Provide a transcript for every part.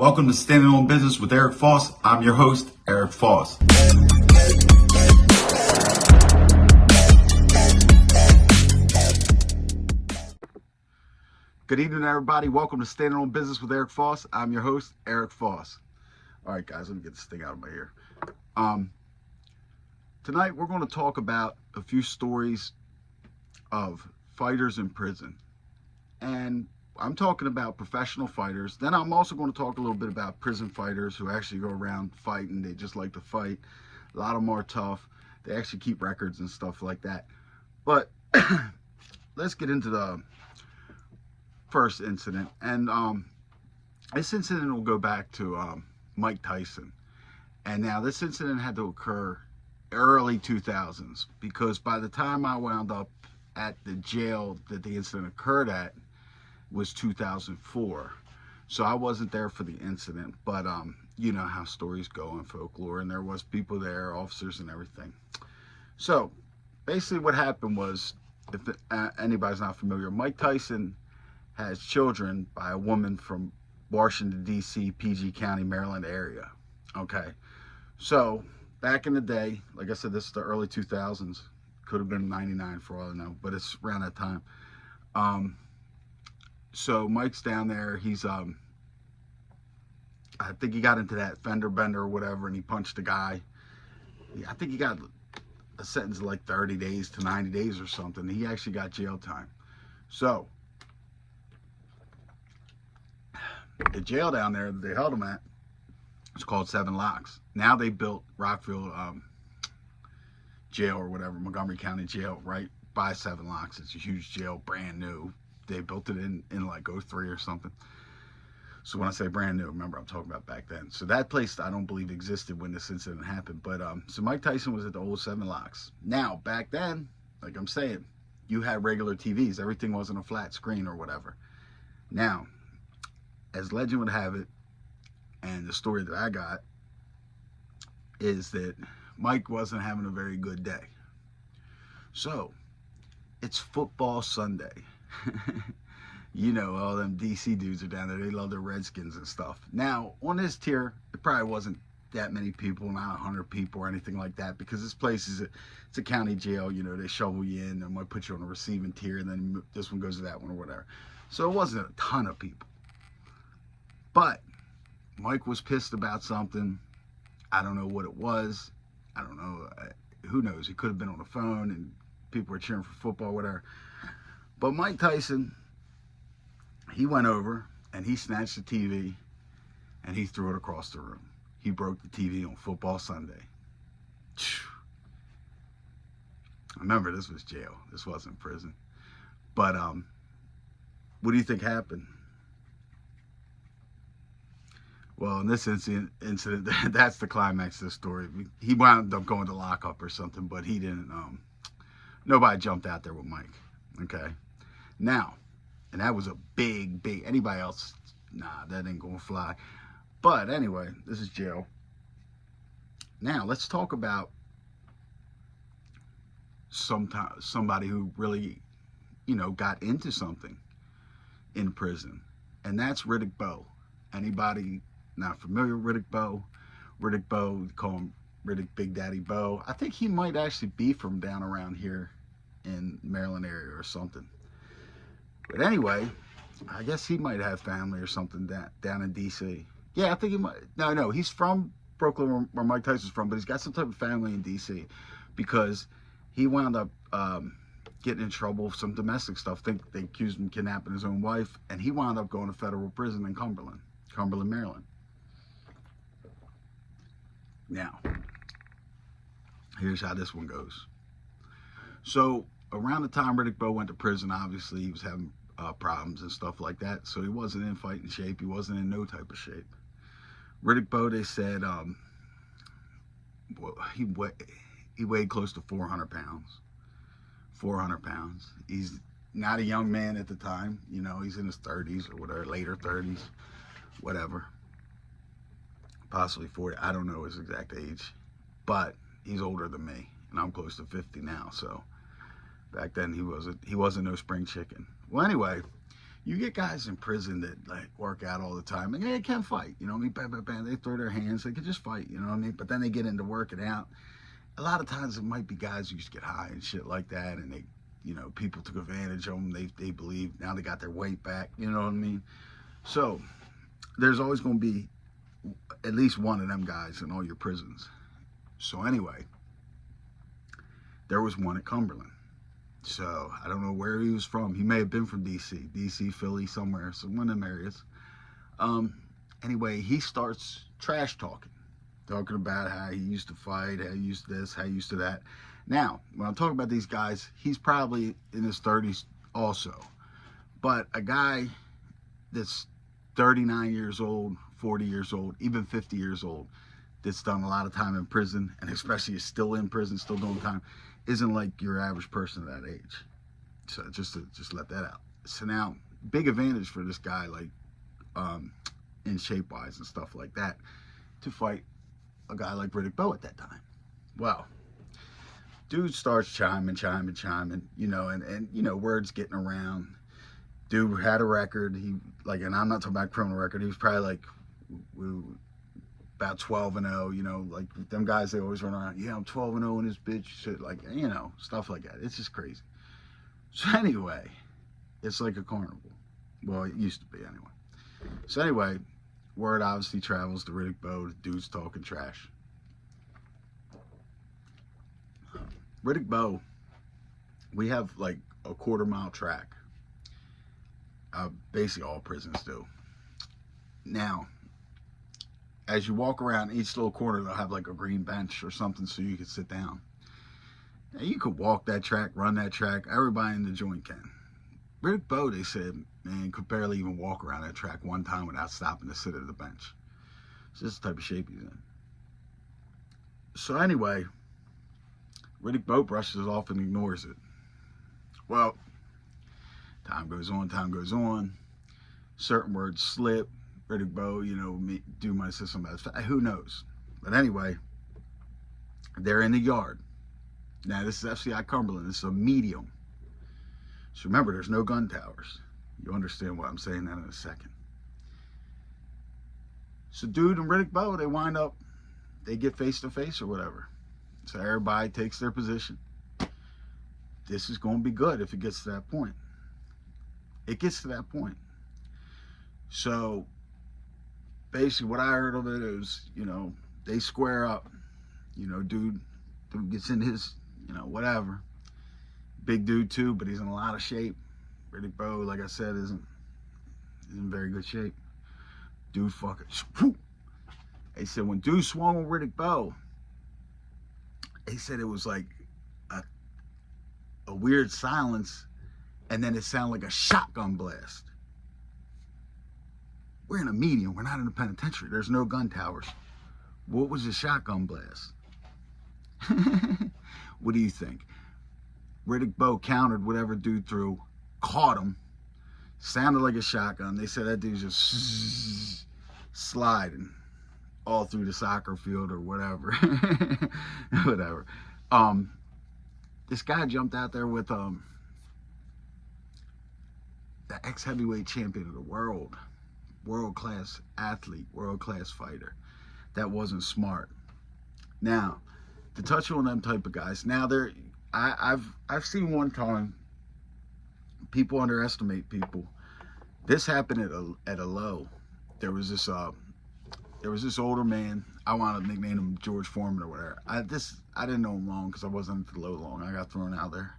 Welcome to Standing on Business with Eric Foss. I'm your host, Eric Foss. Good evening, everybody. Welcome to Standing on Business with Eric Foss. I'm your host, Eric Foss. All right, guys, let me get this thing out of my ear. Tonight, we're going to talk about a few stories of fighters in prison. And I'm talking about professional fighters. Then I'm also going to talk a little bit about prison fighters who actually go around fighting. They just like to fight. A lot of them are tough. They actually keep records and stuff like that. But let's get into the first incident. And this incident will go back to Mike Tyson. And now this incident had to occur early 2000s, because by the time I wound up at the jail that the incident occurred at was 2004. So I wasn't there for the incident, but you know how stories go in folklore, and there was people there, officers and everything. So basically what happened was, if anybody's not familiar, Mike Tyson has children by a woman from Washington, D.C., PG County, Maryland area. Okay. So back in the day, like I said, this is the early 2000s. Could have been 99 for all I know, but it's around that time. So Mike's down there. He's I think he got into that fender bender or whatever, and he punched a guy. I think he got a sentence of like 30 days to 90 days or something. He actually got jail time. So the jail down there they held him at, it's called 7 Locks. Now they built Rockville jail or whatever, Montgomery County jail, right by 7 Locks. It's a huge jail, brand new. They built it in like 03 or something. So when I say brand new, remember I'm talking about back then. So that place I don't believe existed when this incident happened. But so Mike Tyson was at the old 7 Locks. Now back then, like I'm saying, you had regular TVs. Everything wasn't a flat screen or whatever. Now, as legend would have it, and the story that I got is that Mike wasn't having a very good day. So it's football Sunday. You know, all them DC dudes are down there. They love their Redskins and stuff. Now, on this tier, it probably wasn't that many people, not 100 people or anything like that, because this place is it's a county jail. You know, they shovel you in, they might put you on a receiving tier, and then this one goes to that one or whatever. So it wasn't a ton of people. But Mike was pissed about something. I don't know what it was. I don't know. Who knows? He could have been on the phone and people were cheering for football, whatever. But Mike Tyson, he went over and he snatched the TV and he threw it across the room. He broke the TV on football Sunday. Remember, this was jail. This wasn't prison. But what do you think happened? Well, in this incident, that's the climax of the story. He wound up going to lockup or something, but he didn't. Nobody jumped out there with Mike. Okay. Now, and that was a big. Anybody else? Nah, that ain't gonna fly. But anyway, this is jail. Now let's talk about somebody who really, you know, got into something in prison, and that's Riddick Bowe. Anybody not familiar with Riddick Bowe? Riddick Bowe, we call him Riddick Big Daddy Bowe. I think he might actually be from down around here in Maryland area or something. But anyway, I guess he might have family or something down in DC. Yeah, I think he might. No, he's from Brooklyn, where Mike Tyson's from, but he's got some type of family in DC, because he wound up getting in trouble with some domestic stuff. I think they accused him of kidnapping his own wife, and he wound up going to federal prison in Cumberland, Maryland. Now, here's how this one goes. So around the time Riddick Bowe went to prison, obviously he was having problems and stuff like that. So he wasn't in fighting shape. He wasn't in no type of shape. Riddick Bowe, they said, he weighed close to 400 pounds. 400 pounds. He's not a young man at the time. You know, he's in his 30s or whatever, later 30s, whatever. Possibly 40. I don't know his exact age. But he's older than me, and I'm close to 50 now. So back then he wasn't no spring chicken. Well, anyway, You get guys in prison that like work out all the time and they can't fight. You know what I mean? Bam, bam, bam. They throw their hands. They can just fight. You know what I mean? But then they get into working out. A lot of times it might be guys who used to get high and shit like that, and they, you know, people took advantage of them. They believe now they got their weight back. You know what I mean? So there's always going to be at least one of them guys in all your prisons. So anyway, there was one at Cumberland. So I don't know where he was from. He may have been from D.C., Philly, somewhere, so one of them areas. Anyway, he starts trash talking about how he used to fight, how he used to this, how he used to that. Now, when I'm talking about these guys, he's probably in his 30s also. But a guy that's 39 years old, 40 years old, even 50 years old, that's done a lot of time in prison, and especially is still in prison, still doing time, isn't like your average person at that age. So just let that out. So now, big advantage for this guy, like in shape wise and stuff like that, to fight a guy like Riddick Bowe at that time. Well, dude starts chiming, you know, and you know, words getting around. Dude had a record. He like, and I'm not talking about criminal record. He was probably like about 12-0. You know, like them guys, they always run around. Yeah, I'm 12-0 in this bitch. Shit, like, you know, stuff like that. It's just crazy. So anyway, it's like a carnival. Well, it used to be anyway. So anyway, word obviously travels to Riddick Bowe. The dude's talking trash. Riddick Bowe, we have like a 1/4-mile track. Basically all prisons do. Now, as you walk around each little corner, they'll have like a green bench or something so you can sit down. Now, you could walk that track, run that track. Everybody in the joint can. Riddick Bowe, they said, man, could barely even walk around that track one time without stopping to sit at the bench. So this is the type of shape he's in. So anyway, Riddick Bowe brushes it off and ignores it. Well, time goes on. Certain words slip. Riddick Bowe, you know, dude might say something about it. Who knows? But anyway, they're in the yard. Now, this is FCI Cumberland. This is a medium. So remember, there's no gun towers. You'll understand why I'm saying that in a second. So dude and Riddick Bowe, they wind up, they get face to face or whatever. So everybody takes their position. This is going to be good if it gets to that point. It gets to that point. So basically what I heard of it is, you know, they square up. You know, dude gets in his, you know, whatever. Big dude too, but he's in a lot of shape. Riddick Bowe, like I said, isn't in very good shape. Dude fucking, whoop. They said when dude swung with Riddick Bowe, they said it was like a weird silence, and then it sounded like a shotgun blast. We're in a medium. We're not in a penitentiary. There's no gun towers. What was a shotgun blast? What do you think? Riddick Bowe countered whatever dude threw, caught him, sounded like a shotgun. They said that dude's just sliding all through the soccer field or whatever. Whatever. This guy jumped out there with the ex-heavyweight champion of the world, world-class athlete, world-class fighter. That wasn't smart. Now, to touch on them type of guys, now I've seen one time people underestimate people. This happened at a low. There was this older man. I wound up nicknaming him George Foreman or whatever. I didn't know him long because I wasn't at the low long. I got thrown out there.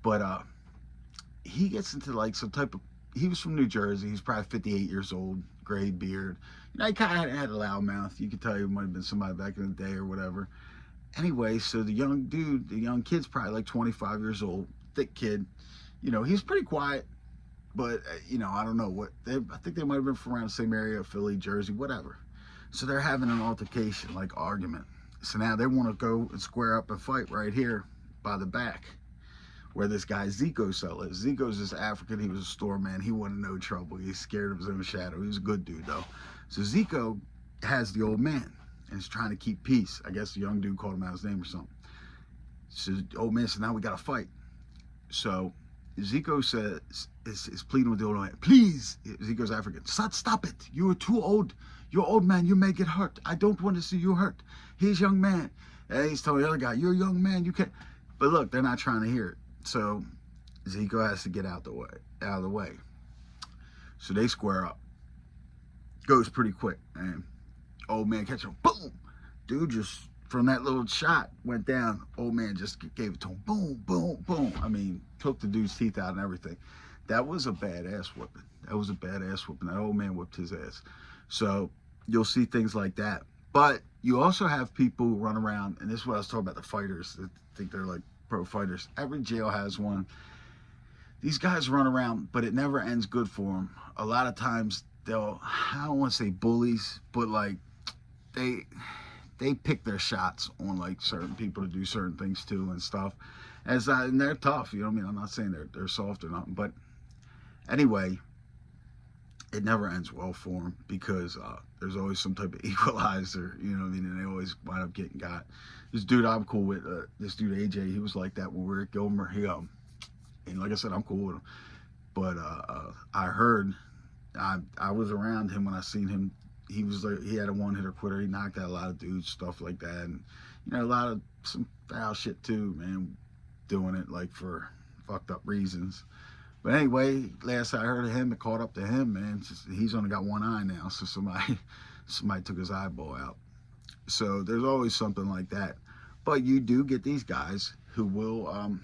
But he gets into like some type of. He was from New Jersey. He's probably 58 years old, gray beard. You know, he kind of had a loud mouth. You could tell he might have been somebody back in the day or whatever. Anyway, so the young kid's probably like 25 years old, thick kid. You know, he's pretty quiet, but you know, I don't know what. I think they might have been from around the same area, Philly, Jersey, whatever. So they're having an altercation, like argument. So now they want to go and square up and fight right here by the back, where this guy Zico's cell is. Zico's this African. He was a store man. He wanted no trouble. He's scared of his own shadow. He was a good dude though. So Zico has the old man and is trying to keep peace. I guess the young dude called him out his name or something. So the old man said, now we got to fight. So Zico says is pleading with the old man. Please, Zico's African. Stop it. You are too old. You're old man. You may get hurt. I don't want to see you hurt. He's young man. And he's telling the other guy, you're a young man. You can't. But look, they're not trying to hear it. So Zico has to get out of the way. So they square up. Goes pretty quick, and old man catch him. Boom. Dude just from that little shot went down. Old man just gave it to him. Boom, boom, boom. I mean, took the dude's teeth out and everything. That was a badass whooping. That old man whipped his ass. So you'll see things like that. But you also have people who run around, and this is what I was talking about, the fighters that think they're like pro fighters. Every jail has one. These guys run around, but it never ends good for them. A lot of times they'll, I don't want to say bullies, but like they pick their shots on like certain people to do certain things too and stuff. And they're tough, you know what I mean? I'm not saying they're soft or nothing, but anyway, it never ends well for them because there's always some type of equalizer, you know what I mean? And they always wind up getting got. This dude I'm cool with, this dude AJ, he was like that when we were at Gilmer. And like I said, I'm cool with him. But I heard, I was around him when I seen him. He was like, he had a one-hitter quitter. He knocked out a lot of dudes, stuff like that. And, you know, a lot of some foul shit too, man, doing it like for fucked up reasons. But anyway, last I heard of him, it caught up to him, man. He's only got one eye now, so somebody took his eyeball out. So there's always something like that. But you do get these guys who will,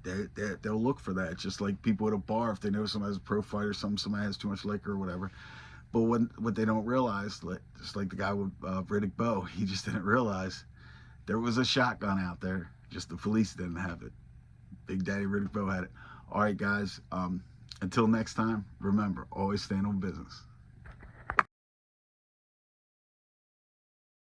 they'll look for that, just like people at a bar, if they know somebody's a pro fighter, somebody has too much liquor or whatever. But what they don't realize, just like the guy with Riddick Bowe, he just didn't realize there was a shotgun out there, just the police didn't have it. Big Daddy Riddick Bowe had it. All right, guys, until next time, remember, always stand on business.